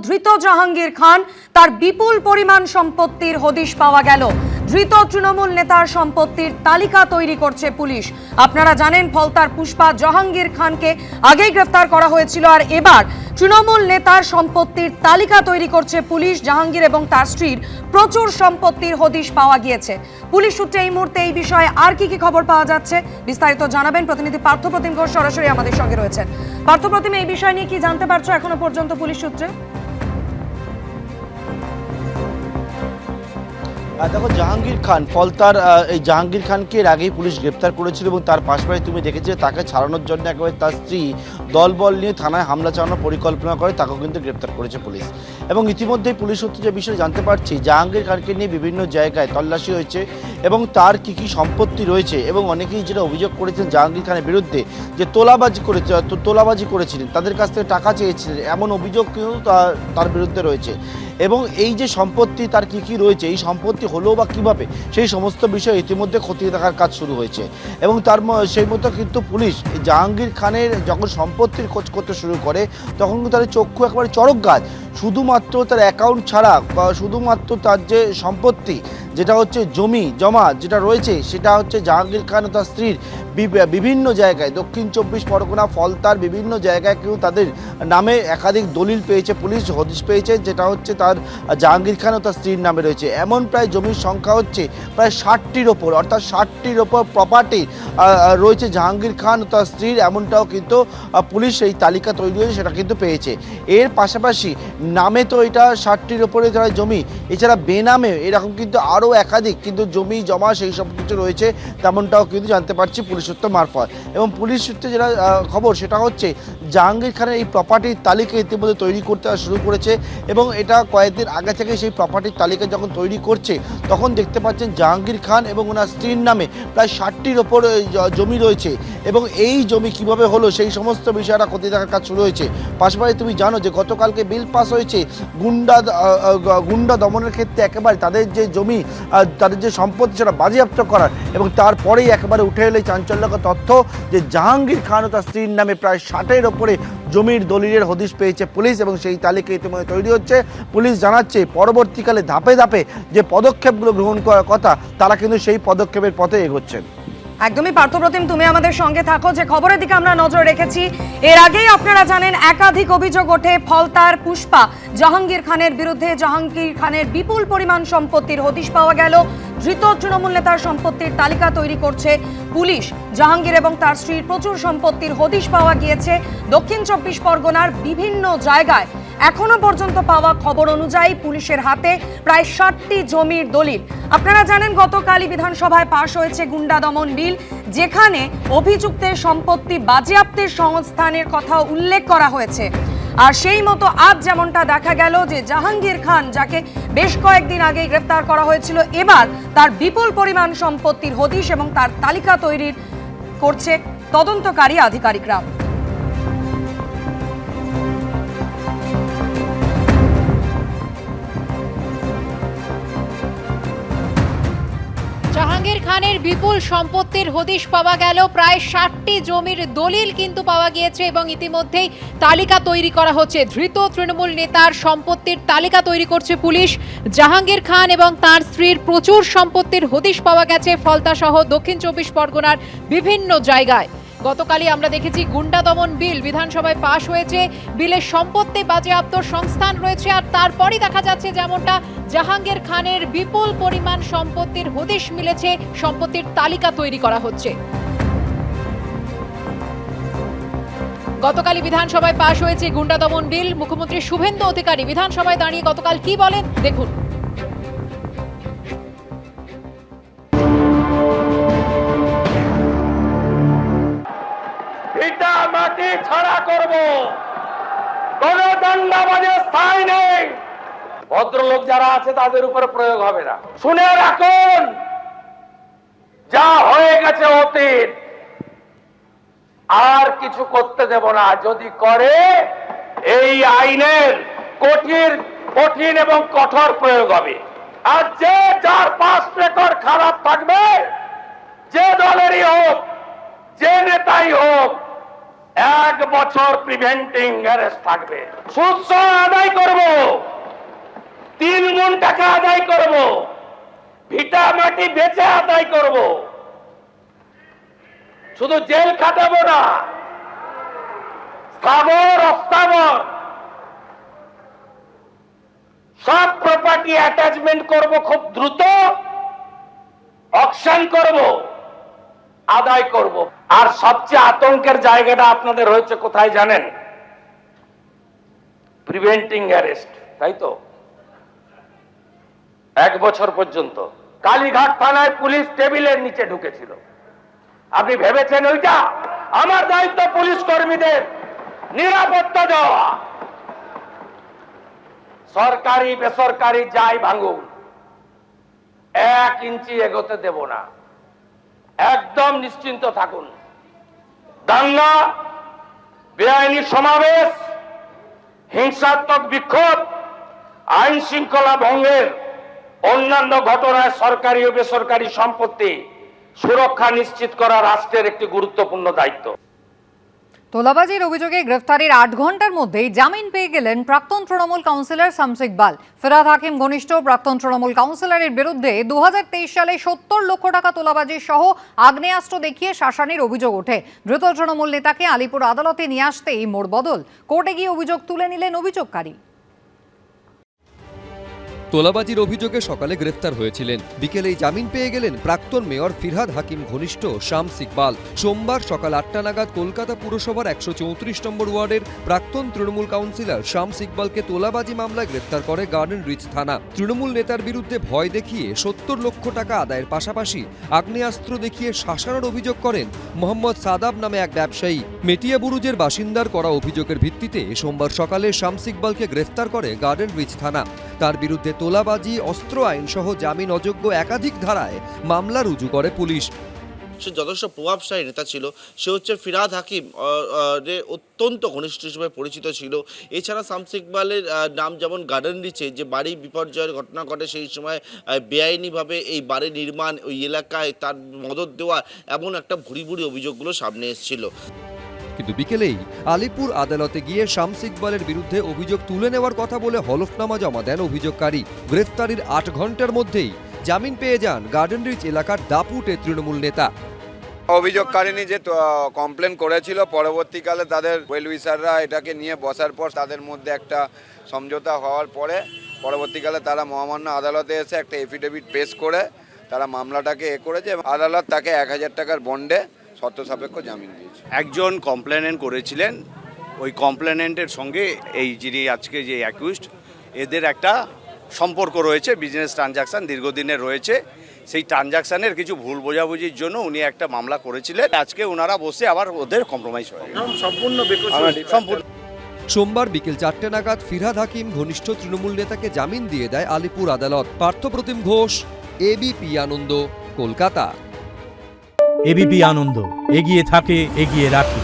ধৃত জাহাঙ্গীর খান, তার বিপুল পরিমাণ সম্পত্তির হদিশ পাওয়া গেল। ধৃত তৃণমূল নেতার সম্পত্তির তালিকা তৈরি করছে পুলিশ। আপনারা জানেন ফলতার পুষ্পা জাহাঙ্গীর খানকে আগেই গ্রেফতার করা হয়েছিল, আর এবার তৃণমূল নেতার সম্পত্তির তালিকা তৈরি করছে পুলিশ। জাহাঙ্গীর এবং তার স্ত্রীর প্রচুর সম্পত্তির হদিশ পাওয়া গিয়েছে। পুলিশ সূত্রে এই মুহূর্তে এই বিষয়ে আর কি খবর পাওয়া যাচ্ছে বিস্তারিত জানাবেন প্রতিনিধি পার্থপ্রতিম ঘোষ সরাসরি আমাদের সঙ্গে রয়েছেন। পার্থপ্রতিম, এই বিষয় নিয়ে কি জানতে পারছো এখনো পর্যন্ত পুলিশ সূত্রে? দেখো, জাহাঙ্গীর খান ফলতার এই জাহাঙ্গীর খানকে এর আগেই পুলিশ গ্রেপ্তার করেছিল এবং তার পাশাপাশি তুমি দেখেছিলে তাকে ছাড়ানোর জন্য একেবারে তার স্ত্রী দলবল নিয়ে থানায় হামলা চালানোর পরিকল্পনা করে, তাকেও কিন্তু গ্রেপ্তার করেছে পুলিশ। এবং ইতিমধ্যেই পুলিশ সূত্রে যে বিষয়ে জানতে পারছি, জাহাঙ্গীর খানকে নিয়ে বিভিন্ন জায়গায় তল্লাশি হয়েছে এবং তার কি কি সম্পত্তি রয়েছে, এবং অনেকেই যেটা অভিযোগ করেছেন জাহাঙ্গীর খানের বিরুদ্ধে যে তোলাবাজি করেছিলেন, তাদের কাছ থেকে টাকা চেয়েছিলেন, এমন অভিযোগ কিন্তু তার বিরুদ্ধে রয়েছে। এবং এই যে সম্পত্তি তার কি কি রয়েছে, এই সম্পত্তি হলো বা কীভাবে, সেই সমস্ত বিষয় ইতিমধ্যে খতিয়ে দেখার কাজ শুরু হয়েছে। এবং সেই মতো কিন্তু পুলিশ জাহাঙ্গীর খানের যখন সম্পত্তির খোঁজ করতে শুরু করে, তখন কিন্তু তার চক্ষু একেবারে চড়ক গাছ। শুধুমাত্র তার অ্যাকাউন্ট ছাড়া বা শুধুমাত্র তার যে সম্পত্তি, যেটা হচ্ছে জমি জমা যেটা রয়েছে, সেটা হচ্ছে জাহাঙ্গীর খান ও তার স্ত্রীর বিভিন্ন জায়গায়, দক্ষিণ 24 পরগনা ফলতার বিভিন্ন জায়গায় কিন্তু তাদের নামে একাধিক দলিল পেয়েছে পুলিশ, হদিশ পেয়েছে, যেটা হচ্ছে তার জাহাঙ্গীর খান ও তার স্ত্রীর নামে রয়েছে। এমন প্রায় জমির সংখ্যা হচ্ছে প্রায় 60টির ওপর, অর্থাৎ 60টির ওপর প্রপার্টি রয়েছে জাহাঙ্গীর খান ও তার স্ত্রীর, এমনটাও কিন্তু পুলিশ এই তালিকা তৈরি হয়েছে সেটা কিন্তু পেয়েছে। এর পাশাপাশি নামে তো এটা 60টির ওপরে যারা জমি, এছাড়া বেনামে এরকম কিন্তু আরও একাধিক কিন্তু জমি জমা সেই সব কিছু রয়েছে, তেমনটাও কিন্তু জানতে পারছি পুলিশ সূত্র মারফত। এবং পুলিশ সূত্রে যেটা খবর সেটা হচ্ছে জাহাঙ্গীর খানের এই প্রপার্টির তালিকা ইতিমধ্যে তৈরি করতে শুরু করেছে, এবং এটা কয়েকদিন আগে থেকে সেই প্রপার্টির তালিকা যখন তৈরি করছে, তখন দেখতে পাচ্ছেন জাহাঙ্গীর খান এবং ওনার স্ত্রীর নামে প্রায় 60টির ওপর জমি রয়েছে। এবং এই জমি কিভাবে হলো সেই সমস্ত বিষয়টা খতিয়ে দেখার কাজ শুরু হয়েছে। পাশাপাশি তুমি জানো যে গতকালকে বিল পাস হয়েছে গুন্ডা দমনের ক্ষেত্রে একেবারে তাদের যে জমি, তাদের যে সম্পত্তি সেটা বাজেয়াপ্ত করার, এবং তারপরেই একেবারে উঠে এলে চাঞ্চল্যকর তথ্য যে জাহাঙ্গীর খান ও তার স্ত্রীর নামে প্রায় 60-এর ওপরে জমির দলিলের হদিশ পেয়েছে পুলিশ, এবং সেই তালিকা ইতিমধ্যে তৈরি হচ্ছে। পুলিশ জানাচ্ছে পরবর্তীকালে ধাপে ধাপে যে পদক্ষেপগুলো গ্রহণ করার কথা, তারা কিন্তু সেই পদক্ষেপের পথে এগোচ্ছেন। একদমই পার্থপ্রতিম, তুমি আমাদের সঙ্গে থাকো। যে খবরের দিকে আমরা নজর রেখেছি, এর আগেই আপনারা জানেন একাধিক অভিযোগ ওঠে ফলতার পুষ্পা জাহাঙ্গীর খানের বিরুদ্ধে। জাহাঙ্গীর খানের বিপুল পরিমাণ সম্পত্তির হদিশ পাওয়া গেল। ধৃত তৃণমূল নেতার সম্পত্তির তালিকা তৈরি করছে পুলিশ। জাহাঙ্গীর এবং তার স্ত্রীর প্রচুর সম্পত্তির হদিশ পাওয়া গিয়েছে দক্ষিণ 24 পরগনার বিভিন্ন জায়গায়। এখনো পর্যন্ত পাওয়া খবর অনুযায়ী পুলিশের হাতে প্রায় 60টি জমির দলিল। আপনারা জানেন গতকালই বিধানসভায় পাশ হয়েছে গুন্ডা দমন বিল, যেখানে অভিযুক্তের সম্পত্তি বাজেয়াপ্তের সংস্থানের কথা উল্লেখ করা হয়েছে। আর সেই মতো আজ যেমনটা দেখা গেল যে জাহাঙ্গীর খান, যাকে বেশ কয়েকদিন আগে গ্রেফতার করা হয়েছিল, এবার তার বিপুল পরিমাণ সম্পত্তির হদিশ এবং তার তালিকা তৈরি করছে তদন্তকারী আধিকারিকরা। জাহাঙ্গীর খানের বিপুল সম্পত্তির হদিশ পাওয়া গেল, প্রায় 60টি জমির দলিল কিন্তু পাওয়া গিয়েছে, এবং ইতিমধ্যেই তালিকা তৈরি করা হচ্ছে। ধৃত তৃণমূল নেতার সম্পত্তির তালিকা তৈরি করছে পুলিশ। জাহাঙ্গীর খান এবং তার স্ত্রীর প্রচুর সম্পত্তির হদিশ পাওয়া গেছে ফলতা সহ দক্ষিণ 24 পরগনার বিভিন্ন জায়গায়। গতকালই আমরা দেখেছি গুন্ডা দমন বিল বিধানসভায় পাশ হয়েছে, বিলের সম্পত্তি বাজেয়াপ্ত সংস্থান রয়েছে, আর তারপরই দেখা যাচ্ছে যেমনটা জাহাঙ্গীর খানের বিপুল পরিমাণ সম্পত্তির হদিশ মিলেছে, সম্পত্তির তালিকা তৈরি করা হচ্ছে। গতকালই বিধানসভায় পাশ হয়েছে গুন্ডা দমন বিল। মুখ্যমন্ত্রী শুভেন্দু অধিকারী বিধানসভায় দাঁড়িয়ে গতকাল কি বলেন দেখুন। মাটি ছাড়া করব, কোন দণ্ডাবাজের স্থায়ী নেই। ভদ্রলোক যারা আছে তাদের উপরে প্রয়োগ হবে না। শুনে রাখুন, যা হয়ে গেছে অতীত, আর কিছু করতে দেব না। যদি করে এই আইনের কঠিন এবং কঠোর প্রয়োগ হবে। আর যে যার পাস রেকর্ড খারাপ থাকবে, যে দলেরই হোক, যে নেতাই হোক, 1 বছর প্রিভেন্টিং অ্যারেস্ট থাকবে। সুদ আদায় করব। টাকা আদায় করব, ভিটা মাটি বেচে আদায় করব, শুধু জেল খাটাবো না, স্থাবর অস্থাবর সব প্রপার্টি অ্যাটাচমেন্ট করব, খুব দ্রুত অকশন করব, আদায় করব। আর সবচেয়ে আতঙ্কের জায়গাটা আপনাদের হয়েছে কোথায় জানেন? প্রিভেন্টিং অ্যারেস্ট, তাই তো? 1 বছর পর্যন্ত কালীঘাট থানায় পুলিশ টেবিলের নিচে ঢুকেছিল। আপনি ভেবেছেন ওইটা আমার দায়িত্ব? পুলিশ কর্মীদের নিরাপত্তা দেওয়া। সরকারি বেসরকারি যাই ভাঙুন, 1 ইঞ্চি এগোতে দেব না। একদম নিশ্চিন্ত থাকুন। দাঙ্গা, বেআইনি সমাবেশ, হিংসাত্মক বিক্ষোভ, আইন শৃঙ্খলা ভঙ্গের অন্যান্য ঘটনায় সরকারি ও বেসরকারি সম্পত্তি সুরক্ষা নিশ্চিত করা রাষ্ট্রের একটি গুরুত্বপূর্ণ দায়িত্ব। তোলাবাজির অভিযোগে গ্রেফতারির 8 ঘন্টার মধ্যেই জামিন পেয়ে গেলেন প্রাক্তন তৃণমূল কাউন্সিলর শামস ইকবাল। ফিরহাদ হাকিম ঘনিষ্ঠ প্রাক্তন তৃণমূল কাউন্সিলরের বিরুদ্ধে 2023 সালে 70 লক্ষ টাকা তোলাবাজি সহ আগ্নেয়াস্ত্র দেখিয়ে শাসানির অভিযোগ ওঠে। ধৃত তৃণমূল নেতাকে আলিপুর আদালতে নিয়ে আসতেই মোড় বদল। কোর্টে গিয়ে অভিযোগ তুলে নিলেন অভিযোগকারী। তোলাবাজির অভিযোগে সকালে গ্রেফতার হয়েছিলেন, বিকেলেই জামিন পেয়ে গেলেন প্রাক্তন মেয়র ফিরহাদ হাকিম ঘনিষ্ঠ শামস ইকবাল। সোমবার সকাল 8টা নাগাদ কলকাতা পুরসভার 134 নম্বর ওয়ার্ডের প্রাক্তন তৃণমূল কাউন্সিলর শামস ইকবালকে তোলাবাজি মামলায় গ্রেফতার করে গার্ডেন রিচ থানা। তৃণমূল নেতার বিরুদ্ধে ভয় দেখিয়ে 70 লক্ষ টাকা আদায়ের পাশাপাশি আগ্নেয়াস্ত্র দেখিয়ে শাসানোর অভিযোগ করেন মোহাম্মদ সাদাব নামে এক ব্যবসায়ী। মেটিয়া বুরুজের বাসিন্দার করা অভিযোগের ভিত্তিতে সোমবার সকালে শামস ইকবালকে গ্রেফতার করে গার্ডেন রিচ থানা। তার বিরুদ্ধে তোলাবাজি, অস্ত্র আইন সহ জামিন অযোগ্য একাধিক ধারায় মামলা রুজু করে পুলিশ। সে যথেষ্ট প্রভাবশালী নেতা ছিল। সে হচ্ছে ফিরহাদ হাকিম অত্যন্ত ঘনিষ্ঠ হিসেবে পরিচিত ছিল। এছাড়া শামস ইকবালের নাম যেমন গার্ডেন রিচে যে বাড়ি বিপর্যয়ের ঘটনা ঘটে, সেই সময় বেআইনিভাবে এই বাড়ি নির্মাণ, ওই এলাকায় তার মদত দেওয়া, এমন একটা ভুরি ভুরি অভিযোগগুলো সামনে এসেছিল। কিন্তু বিকেলেই আলিপুর আদালতে গিয়ে শামস ইকবালের বিরুদ্ধে অভিযোগ তুলে নেওয়ার কথা বলে হলফনামা জমা দেন অভিযোগকারী। গ্রেফতারির 8 ঘন্টার মধ্যেই জামিন পেয়ে যান গার্ডেন রিচ এলাকার দাপুটে তৃণমূল নেতা। অভিযোগকারিনী যে কমপ্লেন করেছিল, পরবর্তীকালে তাদের ওয়েল উইসাররা এটাকে নিয়ে বসার পর তাদের মধ্যে একটা সমঝোতা হওয়ার পরে পরবর্তীকালে তারা মহামান্য আদালতে এসে একটা এফিডেভিট পেশ করে তারা মামলাটাকে করেছে। আদালত তাকে 1000 টাকার বন্ডে শর্ত সাপেক্ষ জামিন দিয়েছে। একজন কমপ্লেনেন্ট করেছিলেন, ওই কমপ্লেনেন্টের সঙ্গে এই যিনি আজকে যে অ্যাকিউজড, এদের একটা সম্পর্ক রয়েছে, বিজনেস ট্রানজাকশান দীর্ঘদিনের রয়েছে। সেই ট্রানজাকশানের কিছু ভুল বোঝাবুঝির জন্য উনি একটা মামলা করেছিলেন। আজকে ওনারা বসে আবার ওদের কম্প্রোমাইজ হয়ে সম্পূর্ণ। সোমবার বিকেল 4টে নাগাদ ফিরহাদ হাকিম ঘনিষ্ঠ তৃণমূল নেতাকে জামিন দিয়ে দেয় আলিপুর আদালত। পার্থপ্রতিম ঘোষ, এবিপি আনন্দ, কলকাতা। এবিপি আনন্দ, এগিয়ে থাকে, এগিয়ে রাখে।